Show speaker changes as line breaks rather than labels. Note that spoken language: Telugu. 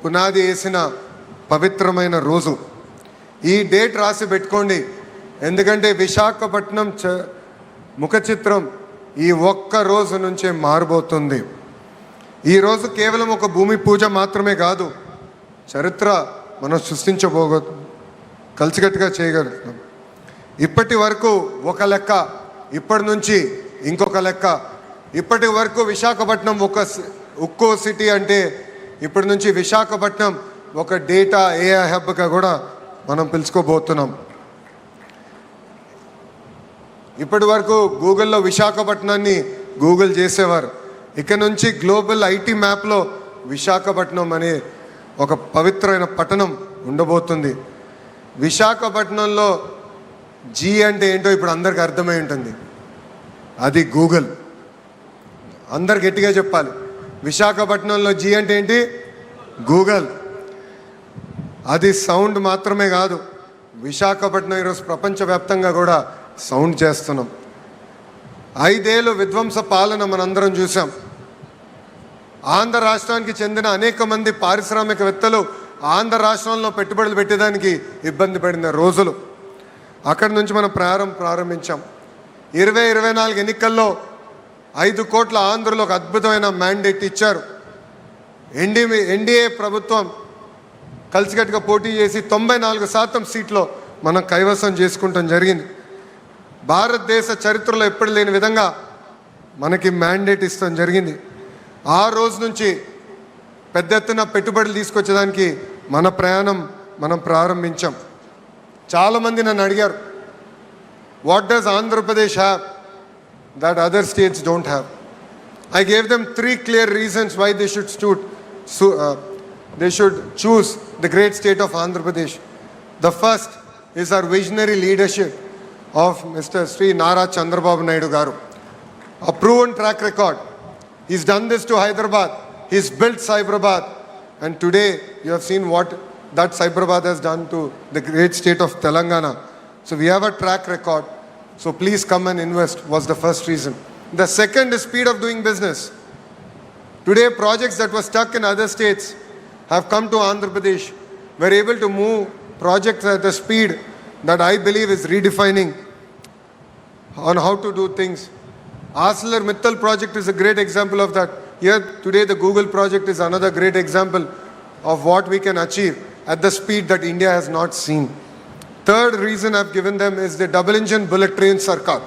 పునాది వేసిన పవిత్రమైన రోజు. ఈ డేట్ రాసి పెట్టుకోండి, ఎందుకంటే విశాఖపట్నం ముఖ చిత్రం ఈ ఒక్క రోజు నుంచే మారబోతుంది. ఈరోజు కేవలం ఒక భూమి పూజ మాత్రమే కాదు, చరిత్ర మనం కలిసికట్టుగా చేయగలుగుతాం. ఇప్పటి వరకు ఒక లెక్క, ఇప్పటి నుంచి ఇంకొక లెక్క. ఇప్పటి వరకు విశాఖపట్నం ఒక ఉక్కో సిటీ అంటే ఇప్పటి నుంచి విశాఖపట్నం ఒక డేటా ఏఐ హబ్గా కూడా మనం పిలుచుకోబోతున్నాం. ఇప్పటి వరకు గూగుల్లో విశాఖపట్నాన్ని గూగుల్ చేసేవారు. ఇక నుంచి గ్లోబల్ ఐటీ మ్యాప్లో విశాఖపట్నం అనే ఒక పవిత్రమైన పట్టణం ఉండబోతుంది. విశాఖపట్నంలో జీ అంటే ఏంటో ఇప్పుడు అందరికి అర్థమై ఉంటుంది, అది గూగుల్. అందరు గట్టిగా చెప్పాలి, విశాఖపట్నంలో జీ అంటే ఏంటి? గూగుల్. అది సౌండ్ మాత్రమే కాదు, విశాఖపట్నం ఈరోజు ప్రపంచవ్యాప్తంగా కూడా సౌండ్ చేస్తున్నాం. 5 ఏళ్ళు విధ్వంస పాలన మనందరం చూసాం. ఆంధ్ర రాష్ట్రానికి చెందిన అనేక మంది పారిశ్రామికవేత్తలు ఆంధ్ర రాష్ట్రంలో పెట్టుబడులు పెట్టేదానికి ఇబ్బంది పడిన రోజులు. అక్కడి నుంచి మనం ప్రారంభించాం. 2024 ఎన్నికల్లో 5 కోట్ల ఆంధ్రులు ఒక అద్భుతమైన మ్యాండేట్ ఇచ్చారు. ఎన్డీఏ ప్రభుత్వం కలిసికట్టుగా పోటీ చేసి 94% సీట్లో మనం కైవసం చేసుకుంటాం జరిగింది. భారతదేశ చరిత్రలో ఎప్పుడు లేని విధంగా మనకి మ్యాండేట్ ఇస్తాం జరిగింది. ఆ రోజు నుంచి పెద్ద ఎత్తున పెట్టుబడులు తీసుకొచ్చేదానికి మన ప్రయాణం మనం ప్రారంభించాం. చాలామంది నన్ను అడిగారు, what does Andhra Pradesh have that other states don't have? I gave them 3 clear reasons why they should choose the great state of Andhra Pradesh. The first is our visionary leadership of Mr. Sri Nara Chandrababu Naidu Garu. A proven track record. He's done this to Hyderabad. He's built Cyberabad. And today you have seen what that Cyberabad has done to the great state of Telangana. So we have a track record. So please come and invest was the first reason. The second is speed of doing business. Today projects that were stuck in other states have come to Andhra Pradesh. We're able to move projects at a speed that I believe is redefining on how to do things. ArcelorMittal project is a great example of that. Here today the Google project is another great example of what we can achieve at the speed that India has not seen. Third reason I've given them is the double engine bullet train Sarkar.